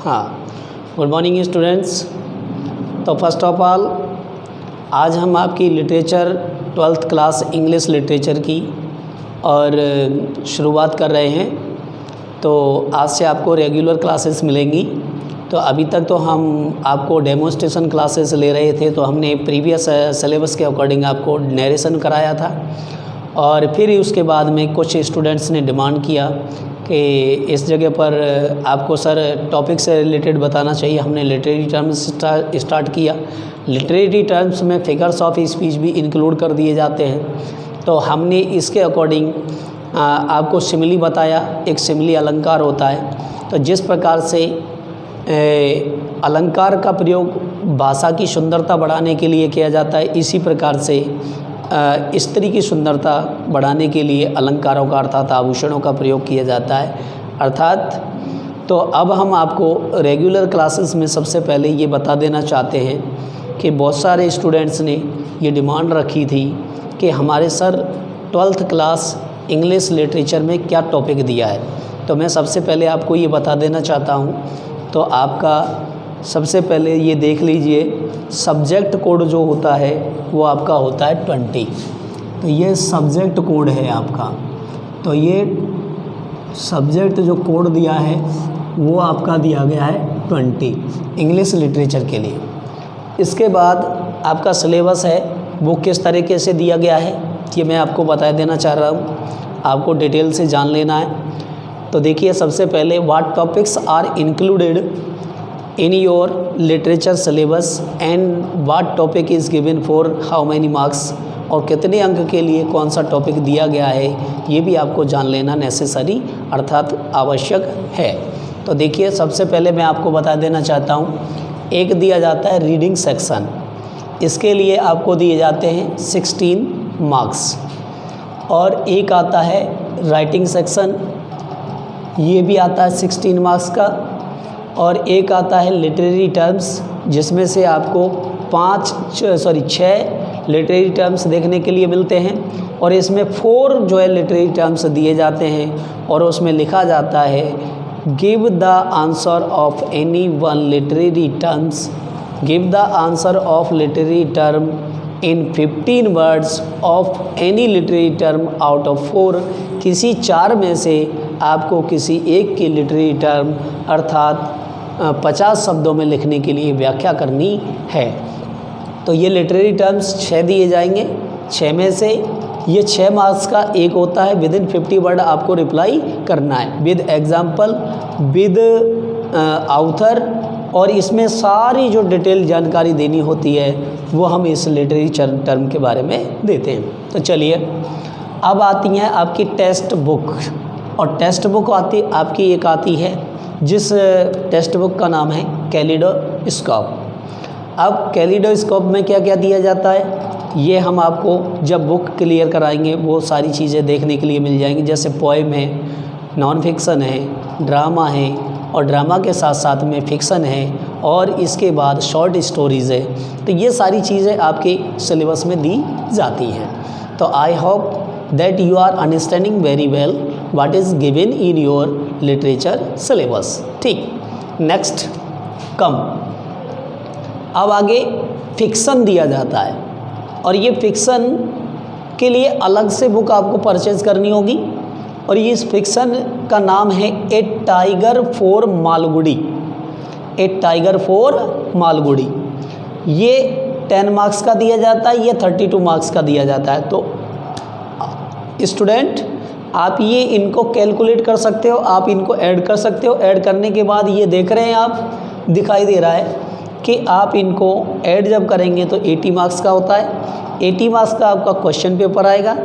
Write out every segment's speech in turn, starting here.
हाँ, good morning students. तो first of all आज हम आपकी literature 12th class English literature की और शुरुआत कर रहे हैं। तो आज से आपको रेगुलर क्लासेस मिलेंगी। तो अभी तक तो हम आपको डेमोन्स्ट्रेशन क्लासेस ले रहे थे, तो हमने प्रीवियस सिलेबस के अकॉर्डिंग आपको नरेशन कराया था और फिर उसके बाद में कुछ स्टूडेंट्स ने डिमांड किया कि इस जगह पर आपको सर टॉपिक से रिलेटेड बताना चाहिए। हमने लिटरेरी टर्म्स स्टार्ट किया। लिटरेरी टर्म्स में फिगर्स ऑफ स्पीच भी इंक्लूड कर दिए जाते हैं। तो हमने इसके अकॉर्डिंग आपको सिमिली बताया। एक सिमिली अलंकार होता है। तो जिस प्रकार से अलंकार का प्रयोग भाषा की सुंदरता बढ़ाने के लिए किया जाता है, इसी प्रकार से स्त्री की सुंदरता बढ़ाने के लिए अलंकारों का अर्थात आभूषणों का प्रयोग किया जाता है। अर्थात तो अब हम आपको रेगुलर क्लासेस में सबसे पहले ये बता देना चाहते हैं कि बहुत सारे स्टूडेंट्स ने ये डिमांड रखी थी कि हमारे sir 12th class English literature में क्या टॉपिक दिया है। तो मैं सबसे पहले आपको ये बता देना चाहता हूँ। तो आपका सबसे पहले ये देख लीजिए, सब्जेक्ट कोड जो होता है वो आपका होता है 20। तो ये सब्जेक्ट कोड है आपका। तो ये सब्जेक्ट जो कोड दिया है वो आपका दिया गया है 20 इंग्लिश लिटरेचर के लिए। इसके बाद आपका सिलेबस है वो किस तरीके से दिया गया है ये मैं आपको बता देना चाह रहा हूँ। आपको डिटेल से जान लेना है। तो देखिए, सबसे पहले what topics are included in your literature syllabus and what topic is given for how many marks, और कितने अंक के लिए कौन सा टॉपिक दिया गया है ये भी आपको जान लेना नेसेसरी अर्थात आवश्यक है। तो देखिए, सबसे पहले मैं आपको बता देना चाहता हूँ, एक दिया जाता है रीडिंग सेक्शन। इसके लिए आपको दिए जाते हैं 16 मार्क्स। और एक आता है राइटिंग सेक्शन, ये भी आता है 16 मार्क्स का। और एक आता है लिटरेरी टर्म्स, जिसमें से आपको 6 लिटरेरी टर्म्स देखने के लिए मिलते हैं। और इसमें 4 जो है लिटरेरी टर्म्स दिए जाते हैं और उसमें लिखा जाता है give the answer of any one literary terms, give the answer of literary term in 15 words of any literary term out of 4। किसी 4 में से आपको किसी एक की लिटरेरी टर्म अर्थात 50 शब्दों में लिखने के लिए व्याख्या करनी है। तो ये लिटरेरी टर्म्स 6 दिए जाएंगे। 6 में से ये 6 मार्क्स का एक होता है विद इन 50 वर्ड आपको रिप्लाई करना है, विद एग्जाम्पल, विद ऑथर। और इसमें सारी जो डिटेल जानकारी देनी होती है वो हम इस लिटरेरी टर्म के बारे में देते हैं। तो चलिए, अब आती है आपकी टेक्स्ट बुक। और टेक्स्ट बुक आपकी एक आती है जिस टेक्स्ट बुक का नाम है कैलिडोस्कोप। अब कैलिडोस्कोप में क्या क्या दिया जाता है ये हम आपको जब बुक क्लियर कराएंगे वो सारी चीज़ें देखने के लिए मिल जाएंगी। जैसे पोएम है, नॉन फिक्सन है, ड्रामा है, और ड्रामा के साथ साथ में फिक्सन है, और इसके बाद शॉर्ट स्टोरीज़ है। तो ये सारी चीज़ें आपके सिलेबस में दी जाती हैं। तो I hope that you are understanding very well what is given in your literature syllabus। ठीक, नेक्स्ट कम। अब आगे फिक्सन दिया जाता है, और ये फिक्सन के लिए अलग से बुक आपको परचेज करनी होगी। और ये इस फिक्सन का नाम है a tiger for Malgudi. A tiger for Malgudi ये 10 मार्क्स का दिया जाता है, ये 32 मार्क्स का दिया जाता है। तो स्टूडेंट आप ये इनको कैलकुलेट कर सकते हो, आप इनको ऐड कर सकते हो। ऐड करने के बाद ये देख रहे हैं आप, दिखाई दे रहा है कि आप इनको ऐड जब करेंगे तो 80 मार्क्स का होता है। 80 मार्क्स का आपका क्वेश्चन पेपर आएगा,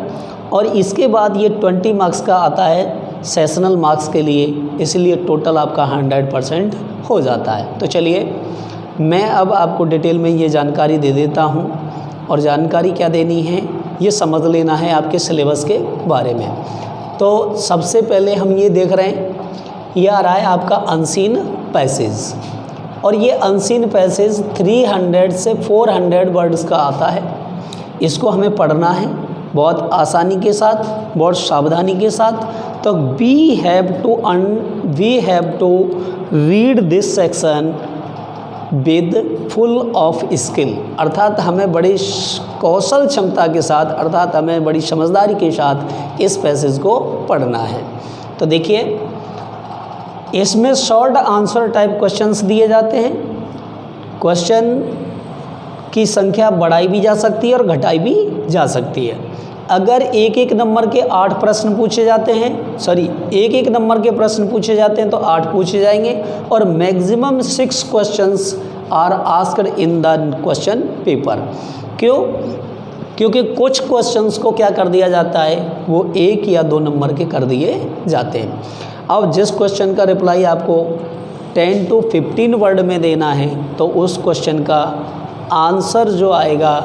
और इसके बाद ये 20 मार्क्स का आता है सेशनल मार्क्स के लिए, इसलिए टोटल आपका 100% हो जाता है। तो चलिए, मैं अब आपको डिटेल में ये जानकारी दे देता हूँ। और जानकारी क्या देनी है ये समझ लेना है आपके सिलेबस के बारे में। तो सबसे पहले हम ये देख रहे हैं, ये आ रहा है आपका अनसीन पैसेज। और ये अनसीन पैसेज 300 से 400 वर्ड्स का आता है। इसको हमें पढ़ना है बहुत आसानी के साथ, बहुत सावधानी के साथ, तो we have to read this section with full of skill, अर्थात हमें बड़ी कौशल क्षमता के साथ, अर्थात हमें बड़ी समझदारी के साथ इस पैसेज को पढ़ना है। तो देखिए इसमें शॉर्ट आंसर टाइप क्वेश्चंस दिए जाते हैं। क्वेश्चन की संख्या बढ़ाई भी जा सकती है और घटाई भी जा सकती है। अगर एक एक नंबर के 8 प्रश्न पूछे जाते हैं, एक एक नंबर के प्रश्न पूछे जाते हैं तो 8 पूछे जाएंगे और maximum 6 questions are asked in the question paper. क्यों? क्योंकि कुछ क्वेश्चंस को क्या कर दिया जाता है, वो 1 या 2 नंबर के कर दिए जाते हैं। अब जिस क्वेश्चन का रिप्लाई आपको 10 to 15 वर्ड में देना है तो उस क्वेश्चन का आंसर जो आएगा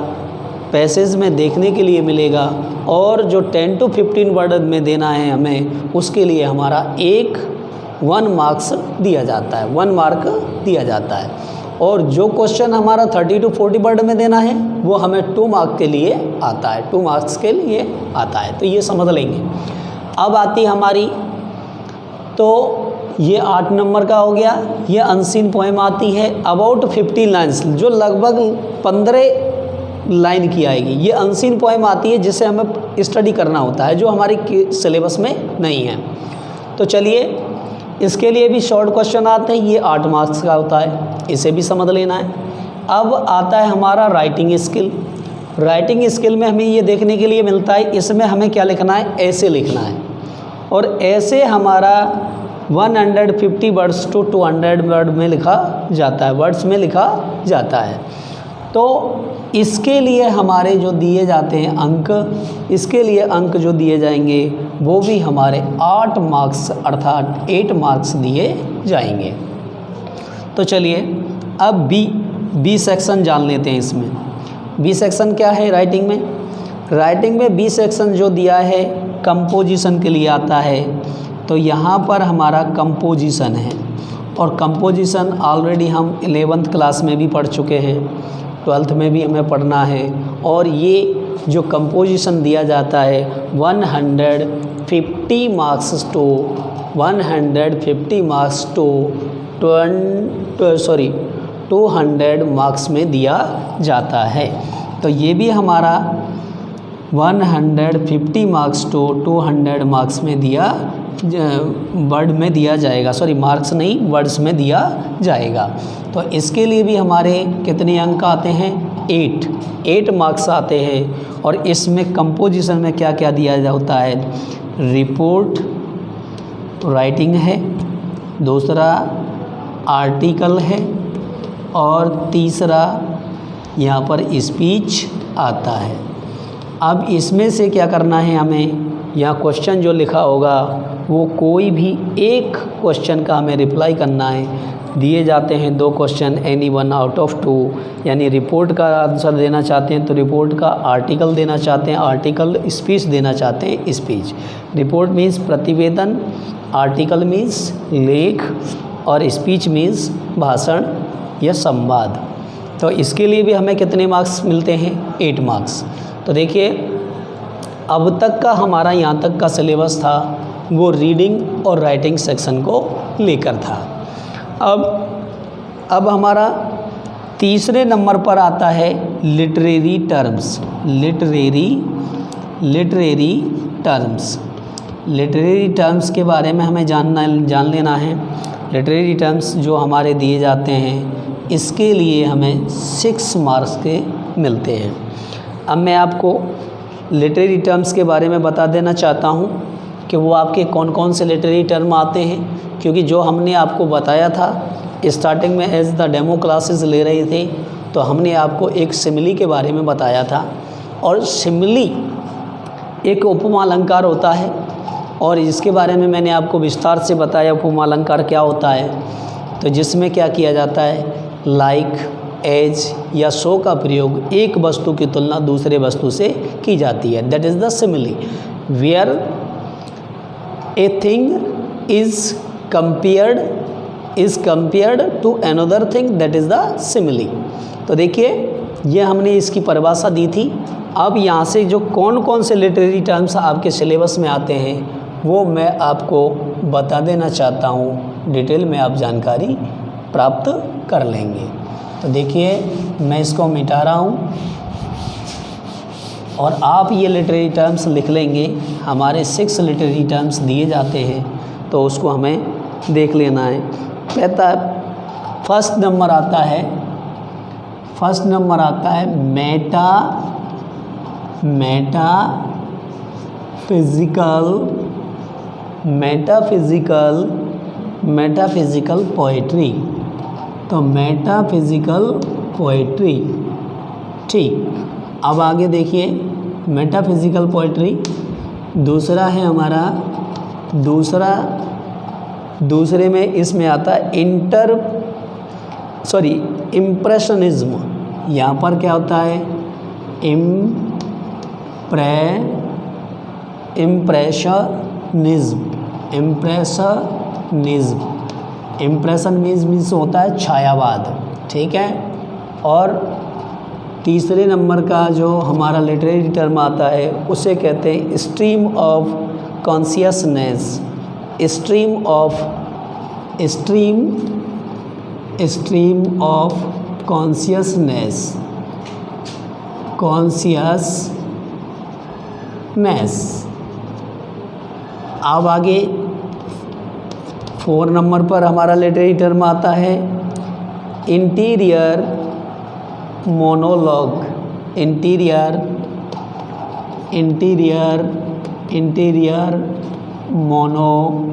पैसेज में देखने के लिए मिलेगा, और जो 10 to 15 वर्ड में देना है हमें, उसके लिए हमारा 1 मार्क्स दिया जाता है, 1 मार्क दिया जाता है। और जो क्वेश्चन हमारा 30 to 40 वर्ड में देना है वो हमें 2 मार्क के लिए आता है, 2 मार्क्स के लिए आता है। तो ये समझ लेंगे। अब आती हमारी, तो ये 8 नंबर का हो गया। ये अनसीन पोएम आती है अबाउट 15 लाइन्स, जो लगभग 15 लाइन की आएगी। ये अनसीन पोएम आती है जिसे हमें स्टडी करना होता है, जो हमारे सिलेबस में नहीं है। तो चलिए इसके लिए भी शॉर्ट क्वेश्चन आते हैं, ये 8 मार्क्स का होता है, इसे भी समझ लेना है। अब आता है हमारा राइटिंग स्किल। राइटिंग स्किल में हमें ये देखने के लिए मिलता है, इसमें हमें क्या लिखना है, ऐसे लिखना है। और ऐसे हमारा 150 वर्ड्स टू 200 वर्ड में लिखा जाता है, वर्ड्स में लिखा जाता है। तो इसके लिए हमारे जो दिए जाते हैं अंक, इसके लिए अंक जो दिए जाएंगे वो भी हमारे 8 मार्क्स अर्थात 8 मार्क्स दिए जाएंगे। तो चलिए अब बी सेक्शन जान लेते हैं। इसमें बी सेक्शन क्या है राइटिंग में? राइटिंग में बी सेक्शन जो दिया है कंपोजिशन के लिए आता है। तो यहाँ पर हमारा कंपोजिशन है, और कंपोजिशन ऑलरेडी हम 11th क्लास में भी पढ़ चुके हैं, 12th में भी हमें पढ़ना है। और ये जो कंपोजिशन दिया जाता है 150 मार्क्स टू 200 मार्क्स में दिया जाता है। तो ये भी हमारा 150 मार्क्स टू 200 मार्क्स में दिया वर्ड में दिया जाएगा, मार्क्स नहीं, वर्ड्स में दिया जाएगा। तो इसके लिए भी हमारे कितने अंक आते हैं? 8 मार्क्स आते हैं। और इसमें कंपोजिशन में क्या क्या दिया जाता है? रिपोर्ट राइटिंग है, दूसरा आर्टिकल है, और तीसरा यहाँ पर स्पीच आता है। अब इसमें से क्या करना है हमें, यहाँ क्वेश्चन जो लिखा होगा वो कोई भी एक क्वेश्चन का हमें रिप्लाई करना है। दिए जाते हैं 2 क्वेश्चन, एनी 1 आउट ऑफ 2, यानी रिपोर्ट का आंसर देना चाहते हैं तो रिपोर्ट का, आर्टिकल देना चाहते हैं आर्टिकल, स्पीच देना चाहते हैं स्पीच। रिपोर्ट मीन्स प्रतिवेदन, आर्टिकल मीन्स लेख, और स्पीच मीन्स भाषण या संवाद। तो इसके लिए भी हमें कितने मार्क्स मिलते हैं? 8 मार्क्स। तो देखिए अब तक का हमारा यहाँ तक का सिलेबस था वो रीडिंग और राइटिंग सेक्शन को लेकर था। अब हमारा तीसरे नंबर पर आता है लिटरेरी टर्म्स। लिटरेरी टर्म्स के बारे में हमें जान लेना है। लिटरेरी टर्म्स जो हमारे दिए जाते हैं इसके लिए हमें 6 मार्क्स के मिलते हैं। अब मैं आपको लिटरेरी टर्म्स के बारे में बता देना चाहता हूँ कि वो आपके कौन कौन से लिटरेरी टर्म आते हैं, क्योंकि जो हमने आपको बताया था स्टार्टिंग में एज द डेमो क्लासेस ले रहे थे तो हमने आपको एक सिमिली के बारे में बताया था। और सिमिली एक उपमा अलंकार होता है, और इसके बारे में मैंने आपको विस्तार से बताया उपमा अलंकार क्या होता है। तो जिसमें क्या किया जाता है, लाइक, एज या सो का प्रयोग एक वस्तु की तुलना दूसरे वस्तु से की जाती है। That is the simile, where a thing is compared to another thing, that is the simile. तो देखिए ये हमने इसकी परिभाषा दी थी। अब यहाँ से जो कौन कौन से लिटरेरी टर्म्स आपके सिलेबस में आते हैं वो मैं आपको बता देना चाहता हूँ, डिटेल में आप जानकारी प्राप्त कर लेंगे। तो देखिए मैं इसको मिटा रहा हूँ और आप ये लिटरेरी टर्म्स लिख लेंगे। हमारे 6 लिटरेरी टर्म्स दिए जाते हैं तो उसको हमें देख लेना है। फर्स्ट नंबर आता है मेटाफिजिकल पोएट्री। तो मेटाफिजिकल पोएट्री, ठीक। अब आगे देखिए मेटाफिजिकल पोएट्री। दूसरा है हमारा, दूसरे में इसमें आता है इम्प्रेशनिज्म। यहाँ पर क्या होता है, इम्प्रेशनिज्म मीन्स होता है छायावाद, ठीक है। और तीसरे नंबर का जो हमारा लिटरेरी टर्म आता है उसे कहते हैं stream of consciousness. Stream of consciousness. अब आगे 4 नंबर पर हमारा लिटरेरी टर्म आता है इंटीरियर मोनोलॉग। Interior monologue.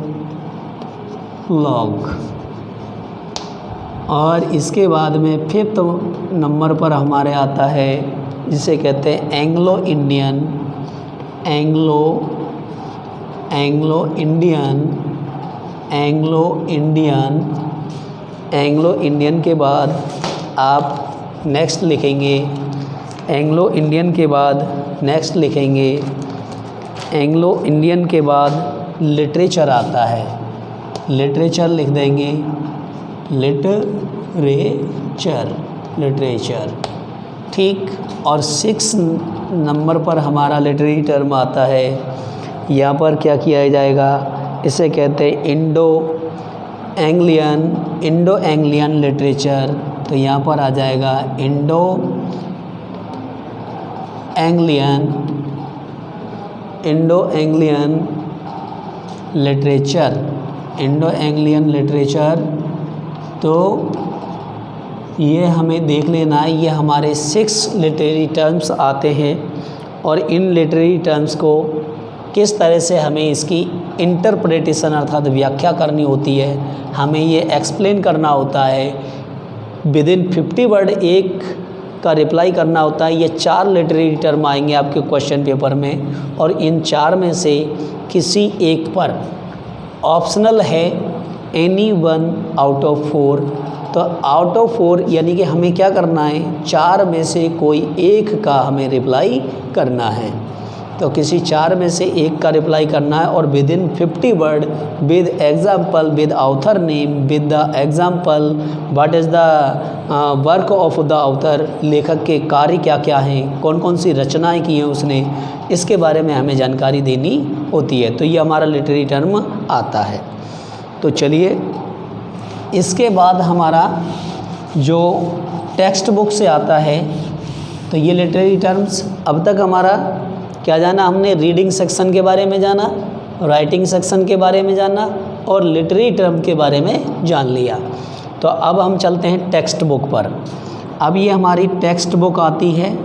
और इसके बाद में 5th नंबर पर हमारे आता है जिसे कहते हैं एंग्लो इंडियन के बाद आप नेक्स्ट लिखेंगे, एंग्लो इंडियन के बाद लिटरेचर आता है। लिटरेचर लिख देंगे, लिटरेचर, ठीक। और 6 नंबर पर हमारा लिटरेरी टर्म आता है। यहाँ पर क्या किया जाएगा, इसे कहते हैं इंडो एंग्लियन लिटरेचर। तो यहाँ पर आ जाएगा इंडो एंग्लियन लिटरेचर। तो ये हमें देख लेना है, ये हमारे 6 लिटरेरी टर्म्स आते हैं और इन लिटरेरी टर्म्स को किस तरह से हमें इसकी इंटरप्रिटेशन अर्थात व्याख्या करनी होती है, हमें ये एक्सप्लेन करना होता है। विदिन 50 वर्ड एक का रिप्लाई करना होता है। ये 4 लिटरेरी टर्म आएंगे आपके क्वेश्चन पेपर में और इन 4 में से किसी एक पर ऑप्शनल है एनी वन आउट ऑफ 4। तो आउट ऑफ 4 यानी कि हमें क्या करना है, 4 में से कोई एक का हमें रिप्लाई करना है। तो किसी 4 में से एक का रिप्लाई करना है और within 50 word with example, with author name, with the example, what is the work of the author, लेखक के कार्य क्या क्या हैं, कौन कौन सी रचनाएं की हैं उसने, इसके बारे में हमें जानकारी देनी होती है। तो ये हमारा लिटरेरी टर्म आता है। तो चलिए इसके बाद हमारा जो टेक्स्ट बुक से आता है, तो ये लिटरेरी टर्म्स अब तक हमारा क्या जाना, हमने रीडिंग सेक्शन के बारे में जाना, राइटिंग सेक्शन के बारे में जाना और लिटरेरी टर्म के बारे में जान लिया। तो अब हम चलते हैं टेक्स्ट बुक पर। अब ये हमारी टेक्स्ट बुक आती है।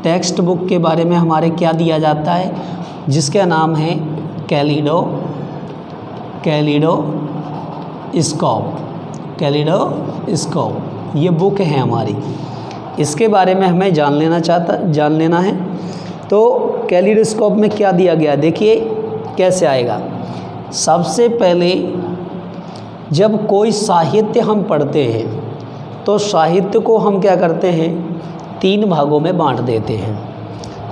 टेक्स्ट बुक के बारे में हमारे क्या दिया जाता है, जिसका नाम है कैलिडोस्कोप। ये बुक है हमारी, इसके बारे में हमें जान लेना है। तो कैलिडोस्कोप में क्या दिया गया, देखिए कैसे आएगा। सबसे पहले जब कोई साहित्य हम पढ़ते हैं तो साहित्य को हम क्या करते हैं, 3 भागों में बांट देते हैं।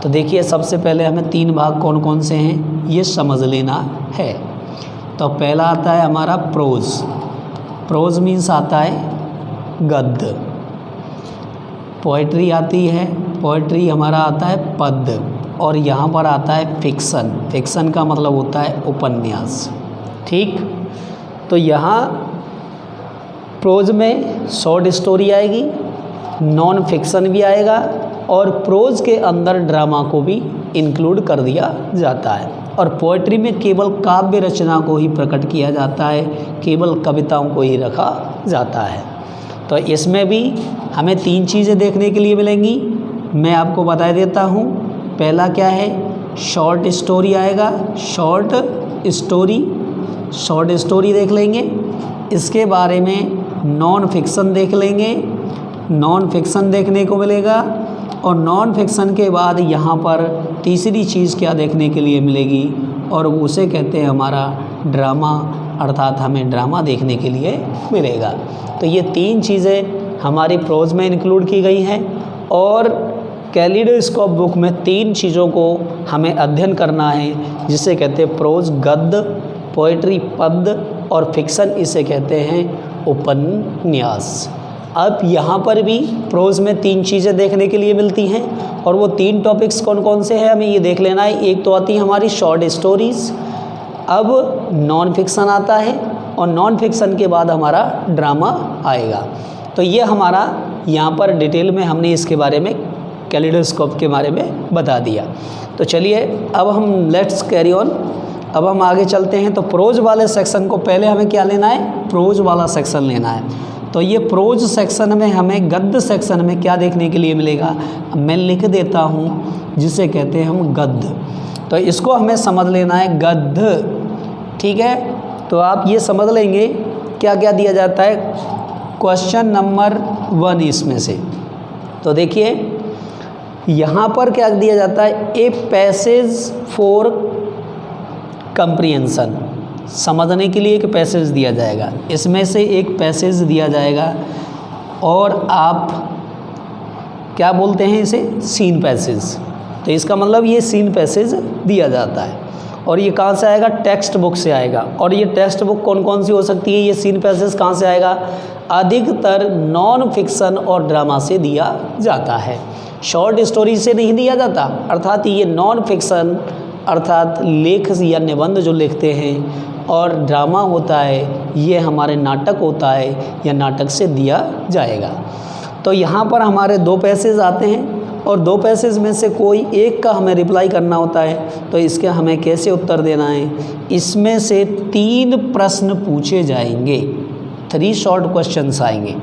तो देखिए सबसे पहले हमें 3 भाग कौन कौन से हैं ये समझ लेना है। तो पहला आता है हमारा प्रोज मीन्स आता है गद्य। पोएट्री आती है, पोएट्री हमारा आता है पद्य। और यहाँ पर आता है फिक्सन। फिक्सन का मतलब होता है उपन्यास। ठीक, तो यहाँ प्रोज में शॉर्ट स्टोरी आएगी, नॉन फिक्सन भी आएगा और प्रोज के अंदर ड्रामा को भी इंक्लूड कर दिया जाता है। और पोएट्री में केवल काव्य रचना को ही प्रकट किया जाता है, केवल कविताओं को ही रखा जाता है। तो इसमें भी हमें 3 चीज़ें देखने के लिए मिलेंगी, मैं आपको बता देता हूँ। पहला क्या है, शॉर्ट स्टोरी आएगा, शॉर्ट स्टोरी देख लेंगे। इसके बारे में नॉन फिक्सन देख लेंगे, नॉन फिक्सन देखने को मिलेगा। और नॉन फिक्सन के बाद यहाँ पर तीसरी चीज़ क्या देखने के लिए मिलेगी, और उसे कहते हैं हमारा ड्रामा, अर्थात हमें ड्रामा देखने के लिए मिलेगा। तो ये 3 चीज़ें हमारी प्रोज में इंक्लूड की गई हैं और कैलिडोस्कोप बुक में 3 चीज़ों को हमें अध्ययन करना है, जिसे कहते हैं प्रोज गद्य, पोएट्री पद्य और फिक्सन इसे कहते हैं उपन्यास। अब यहाँ पर भी प्रोज में 3 चीज़ें देखने के लिए मिलती हैं और वो 3 टॉपिक्स कौन कौन से हैं हमें ये देख लेना है। एक तो आती है हमारी शॉर्ट स्टोरीज़, अब नॉन फिक्सन आता है और नॉन फिक्सन के बाद हमारा ड्रामा आएगा। तो ये हमारा यहाँ पर डिटेल में हमने इसके बारे में कैलिडोस्कोप के बारे में बता दिया। तो चलिए अब हम लेट्स कैरी ऑन, अब हम आगे चलते हैं। तो प्रोज वाले सेक्शन को पहले हमें क्या लेना है, प्रोज वाला सेक्शन लेना है। तो ये प्रोज सेक्शन में हमें गद्य सेक्शन में क्या देखने के लिए मिलेगा, मैं लिख देता हूँ, जिसे कहते हैं हम गद्य। तो इसको हमें समझ लेना है गद्य, ठीक है। तो आप ये समझ लेंगे क्या क्या दिया जाता है। क्वेश्चन नंबर 1 इसमें से, तो देखिए यहाँ पर क्या दिया जाता है, ए पैसेज फॉर कंप्रीहेंशन, समझने के लिए एक पैसेज दिया जाएगा। इसमें से एक पैसेज दिया जाएगा और आप क्या बोलते हैं इसे, सीन पैसेज। तो इसका मतलब ये सीन पैसेज दिया जाता है और ये कहाँ से आएगा, टेक्स्ट बुक से आएगा। और ये टेक्स्ट बुक कौन कौन सी हो सकती है, ये सीन पैसेज कहाँ से आएगा, अधिकतर नॉन फिक्सन और ड्रामा से दिया जाता है, शॉर्ट स्टोरी से नहीं दिया जाता। अर्थात ये नॉन फिक्सन अर्थात लेख या निबंध जो लिखते हैं, और ड्रामा होता है ये हमारे नाटक होता है या नाटक से दिया जाएगा। तो यहाँ पर हमारे 2 पैसेज आते हैं और 2 पैसेज में से कोई एक का हमें रिप्लाई करना होता है। तो इसके हमें कैसे उत्तर देना है, इसमें से 3 प्रश्न पूछे जाएंगे, 3 शॉर्ट क्वेश्चंस आएंगे,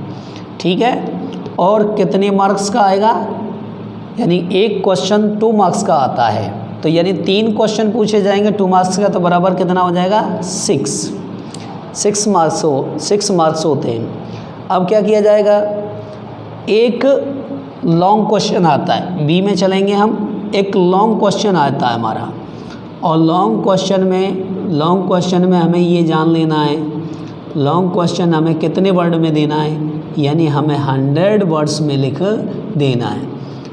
ठीक है। और कितने मार्क्स का आएगा, यानी एक क्वेश्चन 2 मार्क्स का आता है। तो यानी 3 क्वेश्चन पूछे जाएंगे 2 मार्क्स का, तो बराबर कितना हो जाएगा, 6 मार्क्स होते हैं। अब क्या किया जाएगा, एक लॉन्ग क्वेश्चन आता है, बी में चलेंगे हम, एक लॉन्ग क्वेश्चन आता है हमारा, और लॉन्ग क्वेश्चन में हमें ये जान लेना है, लॉन्ग क्वेश्चन हमें कितने वर्ड में देना है, यानी हमें 100 वर्ड्स में लिख देना है।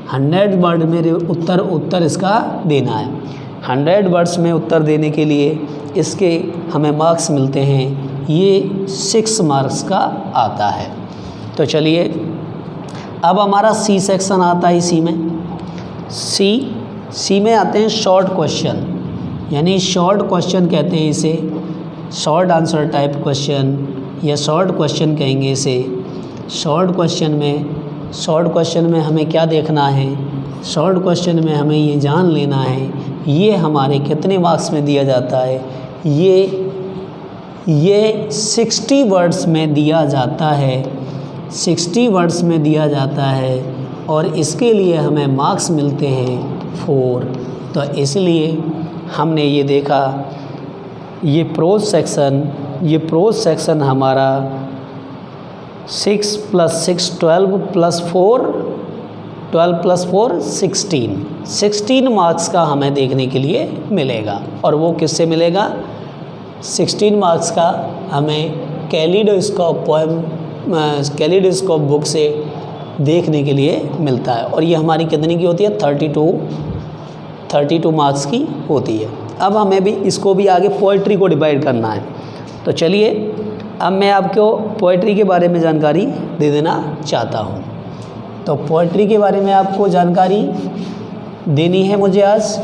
100 वर्ड में उत्तर इसका देना है। 100 वर्ड्स में उत्तर देने के लिए इसके हमें मार्क्स मिलते हैं, ये 6 मार्क्स का आता है। तो चलिए अब हमारा सी सेक्शन आता है। सी में आते हैं शॉर्ट क्वेश्चन, यानी शॉर्ट क्वेश्चन कहते हैं इसे, शॉर्ट आंसर टाइप क्वेश्चन या शॉर्ट क्वेश्चन कहेंगे इसे। शॉर्ट क्वेश्चन में हमें क्या देखना है, शॉर्ट क्वेश्चन में हमें ये जान लेना है ये हमारे कितने मार्क्स में दिया जाता है, ये 60 वर्ड्स में दिया जाता है, 60 वर्ड्स में दिया जाता है और इसके लिए हमें मार्क्स मिलते हैं 4। तो इसलिए हमने ये देखा ये प्रोज सेक्शन हमारा 6 + 6 12 + 4 16 मार्क्स का हमें देखने के लिए मिलेगा। और वो किससे मिलेगा, 16 मार्क्स का हमें कैलिडोस्कोप बुक से देखने के लिए मिलता है। और ये हमारी कितने की होती है, 32 मार्क्स की होती है। अब हमें भी इसको भी आगे पोइट्री को डिवाइड करना है। तो चलिए अब मैं आपको पोइट्री के बारे में जानकारी दे देना चाहता हूँ। तो पोइट्री के बारे में आपको जानकारी देनी है मुझे आज।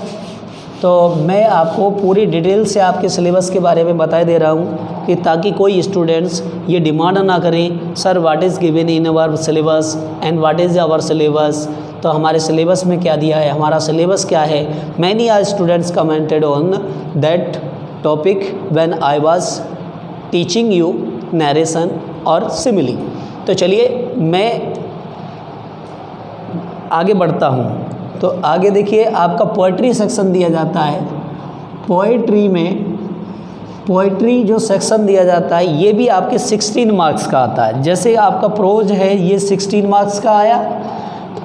तो मैं आपको पूरी डिटेल से आपके सिलेबस के बारे में बता दे रहा हूँ कि ताकि कोई स्टूडेंट्स ये डिमांड ना करें sir what is given in our syllabus and what is our syllabus. तो हमारे सिलेबस में क्या दिया है, हमारा सिलेबस क्या है। Many are students commented on that topic when I was teaching you narration और सिमिली। तो चलिए मैं आगे बढ़ता हूँ। तो आगे देखिए आपका पोइट्री सेक्शन दिया जाता है। पोइट्री में पोइट्री जो सेक्शन दिया जाता है ये भी आपके 16 मार्क्स का आता है। जैसे आपका प्रोज है ये 16 मार्क्स का आया,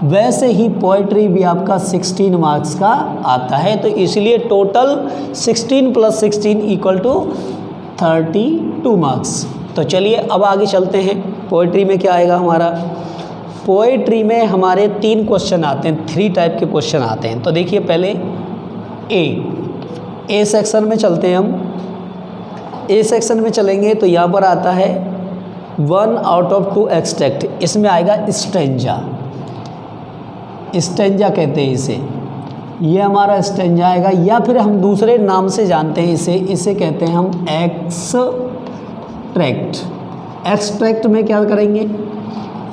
वैसे ही पोइट्री भी आपका 16 मार्क्स का आता है। तो इसलिए टोटल 16 + 16 = 32 मार्क्स। तो चलिए अब आगे चलते हैं। पोइट्री में क्या आएगा हमारा, पोइट्री में हमारे 3 क्वेश्चन आते हैं, 3 टाइप के क्वेश्चन आते हैं। तो देखिए पहले ए सेक्शन में चलते हैं हम। ए सेक्शन में चलेंगे तो यहाँ पर आता है 1 आउट ऑफ 2 एक्सट्रैक्ट। इसमें आएगा स्टेंजा, स्टेंजा कहते हैं इसे, ये हमारा स्टेंजा आएगा, या फिर हम दूसरे नाम से जानते हैं इसे कहते हैं हम एक्सट्रैक्ट। एक्सट्रैक्ट में क्या करेंगे,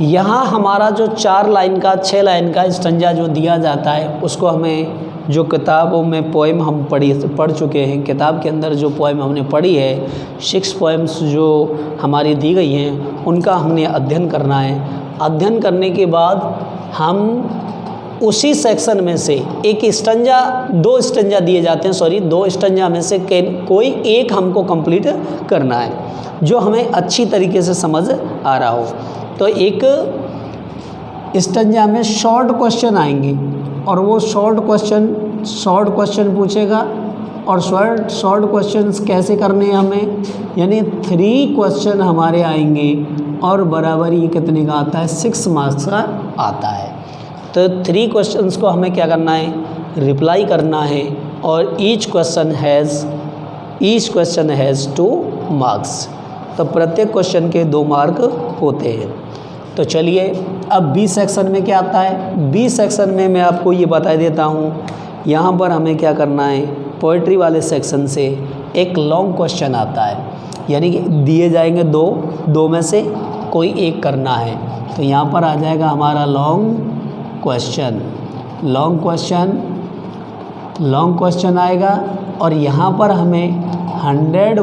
यहाँ हमारा जो 4 लाइन का 6 लाइन का स्टेंजा जो दिया जाता है उसको हमें जो किताबों में पोएम हम पढ़ चुके हैं, किताब के अंदर जो पोएम हमने पढ़ी है 6 पोएम्स जो हमारी दी गई हैं उनका हमने अध्ययन करना है। अध्ययन करने के बाद हम उसी सेक्शन में से एक स्टेंजा, 2 स्टेंजा दिए जाते हैं, 2 स्टेंजा में से कोई एक हमको कंप्लीट करना है जो हमें अच्छी तरीके से समझ आ रहा हो। तो एक स्टेंजा में शॉर्ट क्वेश्चन आएंगे और वो शॉर्ट क्वेश्चन पूछेगा। और शॉर्ट क्वेश्चंस कैसे करने हैं हमें, यानी 3 क्वेश्चन हमारे आएंगे और बराबर ये कितने का आता है, 6 मार्क्स का आता है। तो 3 क्वेश्चंस को हमें क्या करना है, रिप्लाई करना है। और ईच क्वेश्चन हैज़ 2 मार्क्स। तो प्रत्येक क्वेश्चन के 2 मार्क होते हैं। तो चलिए अब बी सेक्शन में क्या आता है। बी सेक्शन में मैं आपको ये बता देता हूँ, यहाँ पर हमें क्या करना है, पोइट्री वाले सेक्शन से एक लॉन्ग क्वेश्चन आता है, यानी कि दिए जाएंगे 2 में से कोई एक करना है। तो यहाँ पर आ जाएगा हमारा लॉन्ग क्वेश्चन आएगा और यहाँ पर हमें 100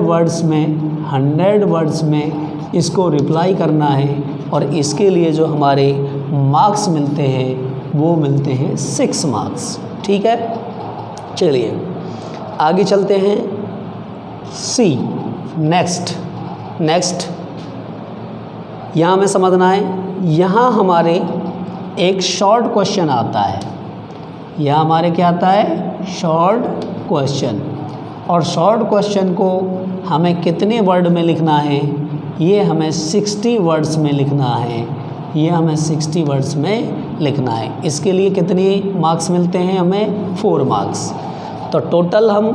वर्ड्स में इसको रिप्लाई करना है। और इसके लिए जो हमारे मार्क्स मिलते हैं वो मिलते हैं 6 मार्क्स। ठीक है, चलिए आगे चलते हैं। सी नेक्स्ट यहाँ में समझना है, यहाँ हमारे एक शॉर्ट क्वेश्चन आता है। यहाँ हमारे क्या आता है, शॉर्ट क्वेश्चन। और शॉर्ट क्वेश्चन को हमें कितने वर्ड में लिखना है, ये हमें 60 वर्ड्स में लिखना है। लिखना है। इसके लिए कितने मार्क्स मिलते हैं हमें, 4 मार्क्स। तो टोटल हम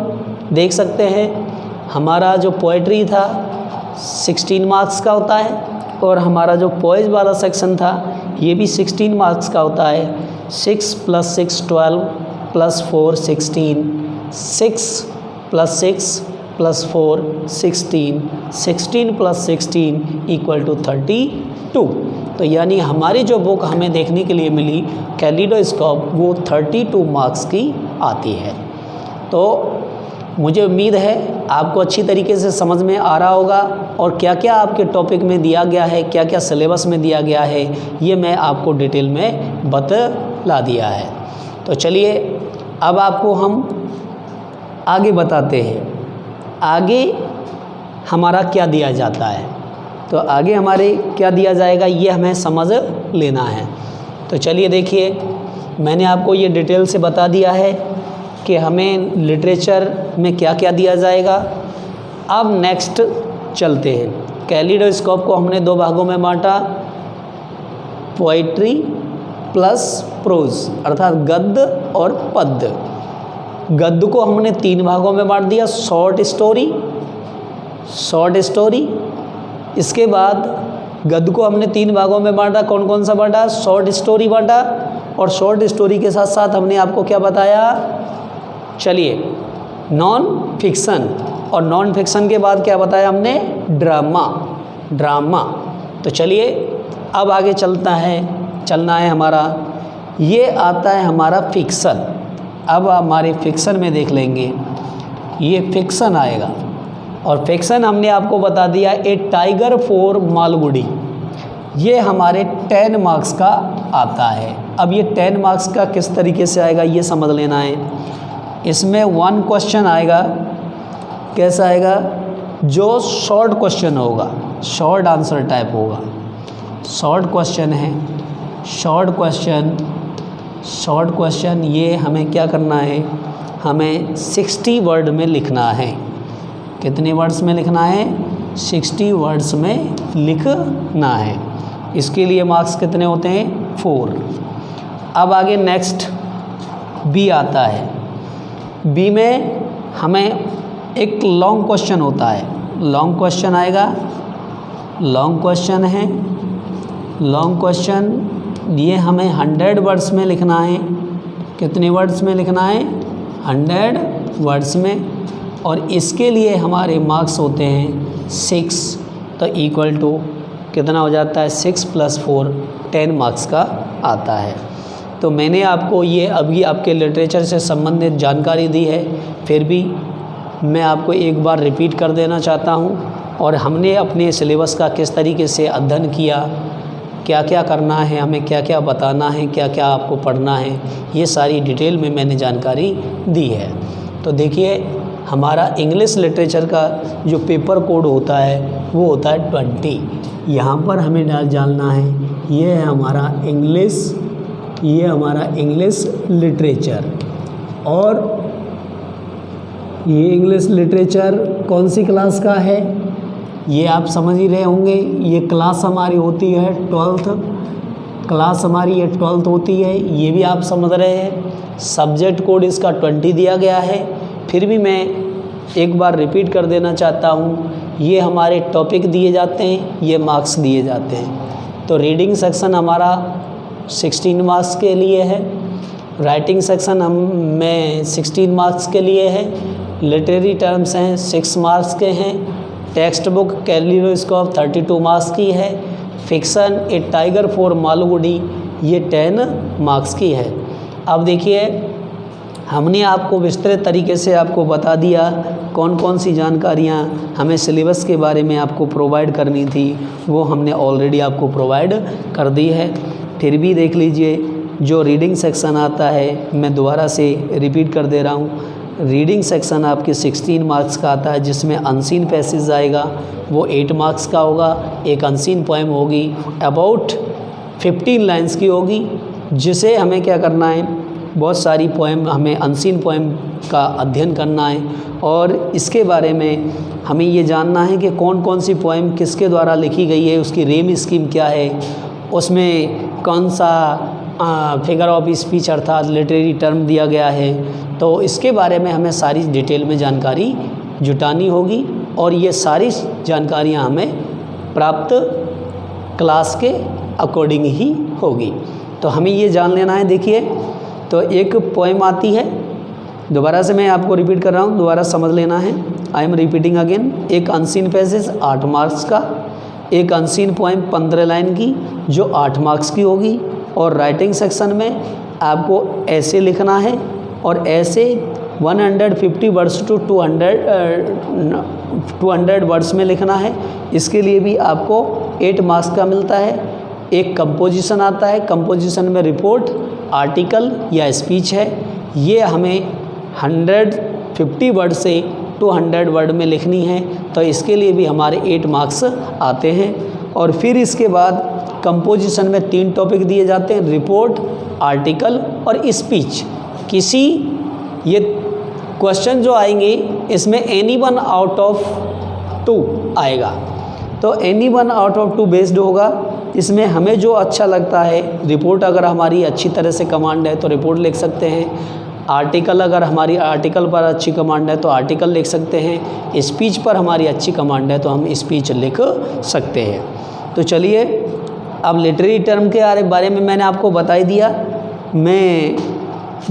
देख सकते हैं हमारा जो पोएट्री था 16 मार्क्स का होता है और हमारा जो पोएज वाला सेक्शन था ये भी 16 मार्क्स का होता है। 6 + 6 12 + 4 16, 6 + 6 + 4 16, 16 + 16 = 32। तो यानी हमारी जो बुक हमें देखने के लिए मिली कैलिडोस्कोप, वो 32 मार्क्स की आती है। तो मुझे उम्मीद है आपको अच्छी तरीके से समझ में आ रहा होगा और क्या क्या आपके टॉपिक में दिया गया है, क्या क्या सिलेबस में दिया गया है, ये मैं आपको डिटेल में बतला दिया है। तो चलिए अब आपको हम आगे बताते हैं, आगे हमारा क्या दिया जाता है। तो आगे हमारे क्या दिया जाएगा ये हमें समझ लेना है। तो चलिए देखिए, मैंने आपको ये डिटेल से बता दिया है कि हमें लिटरेचर में क्या क्या दिया जाएगा। अब नेक्स्ट चलते हैं। कैलिडोस्कोप को हमने 2 भागों में बांटा, पोइट्री प्लस प्रोज, अर्थात गद्य और पद्य। गद्य को हमने 3 भागों में बांट दिया, शॉर्ट स्टोरी। इसके बाद गद्य को हमने 3 भागों में बांटा, कौन कौन सा बांटा, शॉर्ट स्टोरी बांटा, और शॉर्ट स्टोरी के साथ साथ हमने आपको क्या बताया, चलिए नॉन फिक्शन, और नॉन फिक्शन के बाद क्या बताया हमने, ड्रामा। तो चलिए अब आगे चलना है हमारा, ये आता है हमारा फिक्शन। अब हमारे फिक्शन में देख लेंगे, ये फिक्शन आएगा, और फिक्शन हमने आपको बता दिया ए टाइगर फॉर मालगुडी, ये हमारे 10 मार्क्स का आता है। अब ये 10 मार्क्स का किस तरीके से आएगा ये समझ लेना है। इसमें 1 क्वेश्चन आएगा, कैसा आएगा, जो शॉर्ट क्वेश्चन होगा, शॉर्ट आंसर टाइप होगा, शॉर्ट क्वेश्चन है, शॉर्ट क्वेश्चन ये हमें क्या करना है, हमें 60 वर्ड में लिखना है। कितने वर्ड्स में लिखना है, 60 वर्ड्स में लिखना है। इसके लिए मार्क्स कितने होते हैं, 4। अब आगे नेक्स्ट बी आता है। बी में हमें एक लॉन्ग क्वेश्चन होता है, लॉन्ग क्वेश्चन आएगा, लॉन्ग क्वेश्चन है, लॉन्ग क्वेश्चन ये हमें 100 वर्ड्स में लिखना है। कितने वर्ड्स में लिखना है, 100 वर्ड्स में, और इसके लिए हमारे मार्क्स होते हैं 6। तो इक्वल टू कितना हो जाता है, 6 + 4 10 मार्क्स का आता है। तो मैंने आपको ये अभी आपके लिटरेचर से संबंधित जानकारी दी है, फिर भी मैं आपको एक बार रिपीट कर देना चाहता हूँ, और हमने अपने सिलेबस का किस तरीके से अध्ययन किया, क्या क्या करना है, हमें क्या क्या बताना है, क्या क्या आपको पढ़ना है, ये सारी डिटेल में मैंने जानकारी दी है। तो देखिए हमारा इंग्लिश लिटरेचर का जो पेपर कोड होता है वो होता है 20। यहाँ पर हमें जानना है, ये है हमारा इंग्लिश, ये हमारा इंग्लिश लिटरेचर, और ये इंग्लिश लिटरेचर कौन सी क्लास का है ये आप समझ ही रहे होंगे। ये क्लास हमारी होती है 12th क्लास, हमारी ये 12th होती है, ये भी आप समझ रहे हैं। सब्जेक्ट कोड इसका 20 दिया गया है। फिर भी मैं एक बार रिपीट कर देना चाहता हूँ, ये हमारे टॉपिक दिए जाते हैं, ये मार्क्स दिए जाते हैं। तो रीडिंग सेक्शन हमारा 16 मार्क्स के लिए है, राइटिंग सेक्शन में 16 मार्क्स के लिए है, लिटरेरी टर्म्स हैं 6 मार्क्स के हैं, टेक्स्ट बुक कैलिडोस्कोप 32 मार्क्स की है, fiction A tiger for Malgudi ये 10 मार्क्स की है। अब देखिए हमने आपको विस्तृत तरीके से आपको बता दिया कौन कौन सी जानकारियाँ हमें सिलेबस के बारे में आपको प्रोवाइड करनी थी, वो हमने ऑलरेडी आपको प्रोवाइड कर दी है। फिर भी देख लीजिए जो रीडिंग सेक्शन आता है, मैं दोबारा से रिपीट कर दे रहा हूँ, रीडिंग सेक्शन आपके 16 मार्क्स का आता है, जिसमें अनसीन पैसेज आएगा वो 8 मार्क्स का होगा। एक अनसीन पोएम होगी अबाउट 15 लाइन्स की होगी, जिसे हमें क्या करना है, बहुत सारी पोएम, हमें अनसीन पोएम का अध्ययन करना है, और इसके बारे में हमें ये जानना है कि कौन कौन सी पोएम किसके द्वारा लिखी गई है, उसकी रेम स्कीम क्या है, उसमें कौन सा फिगर ऑफ स्पीच अर्थात लिटरेरी टर्म दिया गया है। तो इसके बारे में हमें सारी डिटेल में जानकारी जुटानी होगी, और ये सारी जानकारियाँ हमें प्राप्त क्लास के अकॉर्डिंग ही होगी। तो हमें ये जान लेना है। देखिए तो एक पोएम आती है, दोबारा से मैं आपको रिपीट कर रहा हूँ, दोबारा समझ लेना है। I am repeating again. एक अनसीन पैसेज 8 मार्क्स का, एक अनसीन पोएम 15 लाइन की जो 8 मार्क्स की होगी, और राइटिंग सेक्शन में आपको ऐसे लिखना है, और ऐसे 150 वर्ड्स टू 200 वर्ड्स में लिखना है। इसके लिए भी आपको 8 मार्क्स का मिलता है। एक कंपोजिशन आता है, कंपोजिशन में रिपोर्ट, आर्टिकल या स्पीच है, ये हमें 150 वर्ड से 200 वर्ड में लिखनी है। तो इसके लिए भी हमारे 8 मार्क्स आते हैं। और फिर इसके बाद कंपोजिशन में 3 टॉपिक दिए जाते हैं, रिपोर्ट, आर्टिकल और स्पीच। किसी ये क्वेश्चन जो आएंगे इसमें एनी वन आउट ऑफ 2 आएगा। तो any one out of 2 based होगा। इसमें हमें जो अच्छा लगता है, रिपोर्ट अगर हमारी अच्छी तरह से कमांड है तो रिपोर्ट लिख सकते हैं, आर्टिकल अगर हमारी आर्टिकल पर अच्छी कमांड है तो आर्टिकल लिख सकते हैं, स्पीच पर हमारी अच्छी कमांड है तो हम स्पीच लिख सकते हैं। तो चलिए अब लिटरेरी टर्म के बारे में मैंने आपको बता ही दिया। में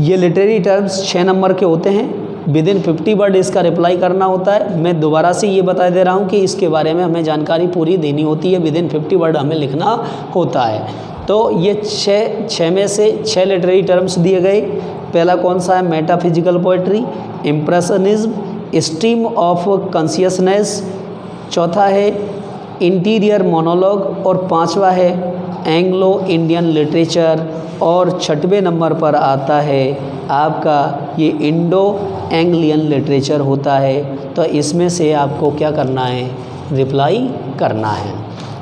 ये लिटरेरी टर्म्स 6 नंबर के होते हैं। विद इन 50 वर्ड इसका रिप्लाई करना होता है। मैं दोबारा से ये बता दे रहा हूँ कि इसके बारे में हमें जानकारी पूरी देनी होती है। विद इन 50 वर्ड हमें लिखना होता है। तो ये छः में से 6 लिटरेरी टर्म्स दिए गए। पहला कौन सा है? Metaphysical poetry, impressionism, stream of consciousness, चौथा है इंटीरियर मोनोलॉग और पांचवा है एंग्लो इंडियन लिटरेचर और छठवें नंबर पर आता है आपका ये इंडो एंग्लियन लिटरेचर होता है। तो इसमें से आपको क्या करना है? रिप्लाई करना है।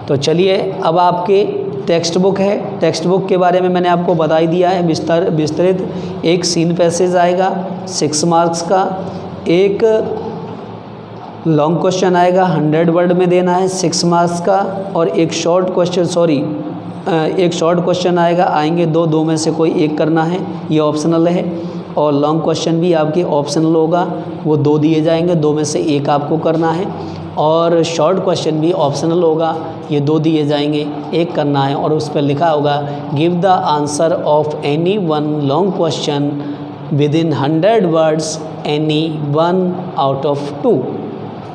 तो चलिए अब आपके टेक्स्ट बुक है। टेक्स्ट बुक के बारे में मैंने आपको बता ही दिया है विस्तृत। एक सीन पैसेज आएगा 6 मार्क्स का, एक लॉन्ग क्वेश्चन आएगा 100 वर्ड में देना है 6 मार्क्स का, और एक शॉर्ट क्वेश्चन आएंगे दो में से कोई एक करना है, ये ऑप्शनल है। और लॉन्ग क्वेश्चन भी आपके ऑप्शनल होगा, वो 2 दिए जाएंगे, 2 में से एक आपको करना है। और शॉर्ट क्वेश्चन भी ऑप्शनल होगा, ये 2 दिए जाएंगे, एक करना है। और उस पर लिखा होगा give the answer of any one long question with in 100 words any 1 out of 2।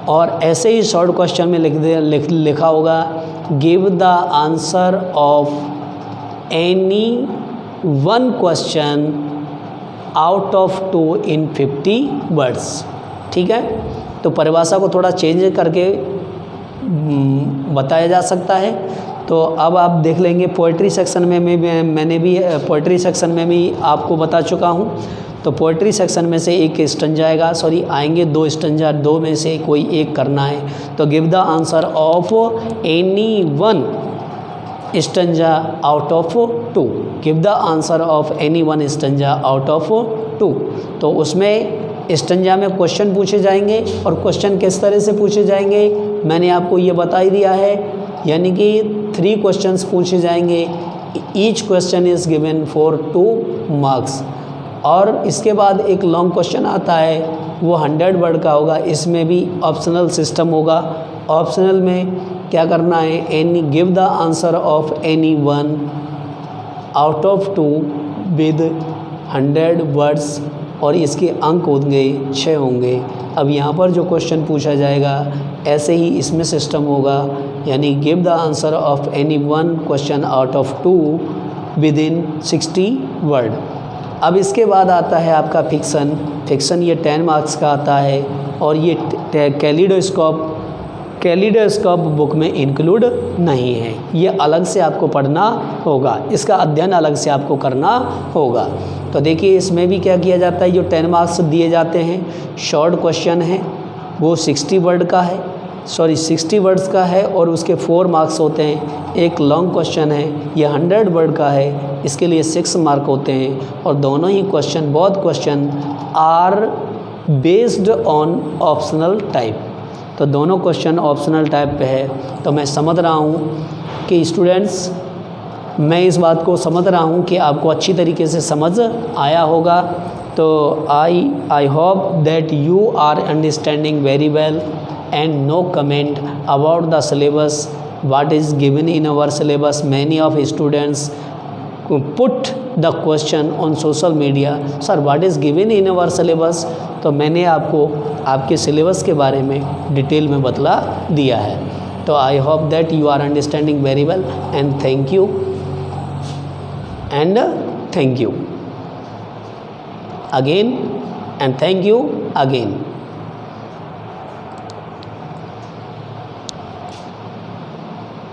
और ऐसे ही शॉर्ट क्वेश्चन में लिखा होगा give the answer of any 1 question out of 2 in 50 words. ठीक है, तो परिभाषा को थोड़ा चेंज करके बताया जा सकता है। तो अब आप देख लेंगे पोएट्री सेक्शन में मैंने भी पोएट्री सेक्शन में भी आपको बता चुका हूँ। तो पोएट्री सेक्शन में से एक स्टंजा आएंगे 2 स्टंजा, 2 में से कोई एक करना है। तो give the answer of any 1 stanza out of 2। Give the answer of any 1 stanza out of 2। तो उसमें स्टंजा में क्वेश्चन पूछे जाएंगे, और क्वेश्चन किस तरह से पूछे जाएंगे मैंने आपको ये बता ही दिया है। यानी कि 3 क्वेश्चंस पूछे जाएंगे, each question is given for 2 marks. और इसके बाद एक लॉन्ग क्वेश्चन आता है, वो 100 वर्ड का होगा। इसमें भी ऑप्शनल सिस्टम होगा। ऑप्शनल में क्या करना है? Any give the answer of any 1 out of 2 with 100 words, और इसके अंक होंगे 6 होंगे। अब यहाँ पर जो क्वेश्चन पूछा जाएगा ऐसे ही इसमें सिस्टम होगा, यानी give the answer of any 1 question out of 2 with in 60 word. अब इसके बाद आता है आपका फिक्सन ये 10 मार्क्स का आता है, और ये कैलिडोस्कोप बुक में इंक्लूड नहीं है, ये अलग से आपको पढ़ना होगा, इसका अध्ययन अलग से आपको करना होगा। तो देखिए इसमें भी क्या किया जाता है, जो 10 मार्क्स दिए जाते हैं, शॉर्ट क्वेश्चन है वो 60 वर्ड्स का है, और उसके 4 मार्क्स होते हैं। एक लॉन्ग क्वेश्चन है, ये 100 वर्ड का है, इसके लिए 6 मार्क होते हैं। और दोनों ही question, both question are based on optional type. तो दोनों क्वेश्चन ऑप्शनल टाइप पे है। तो मैं समझ रहा हूँ कि स्टूडेंट्स, मैं इस बात को समझ रहा हूँ कि आपको अच्छी तरीके से समझ आया होगा। तो I hope that you are understanding very well, and no comment about the syllabus what is given in our syllabus. Many of students put the question on social media, sir what is given in our syllabus। तो मैंने आपको आपके syllabus के बारे में detail में बतला दिया है। तो I hope that you are understanding very well, and thank you again, and thank you again.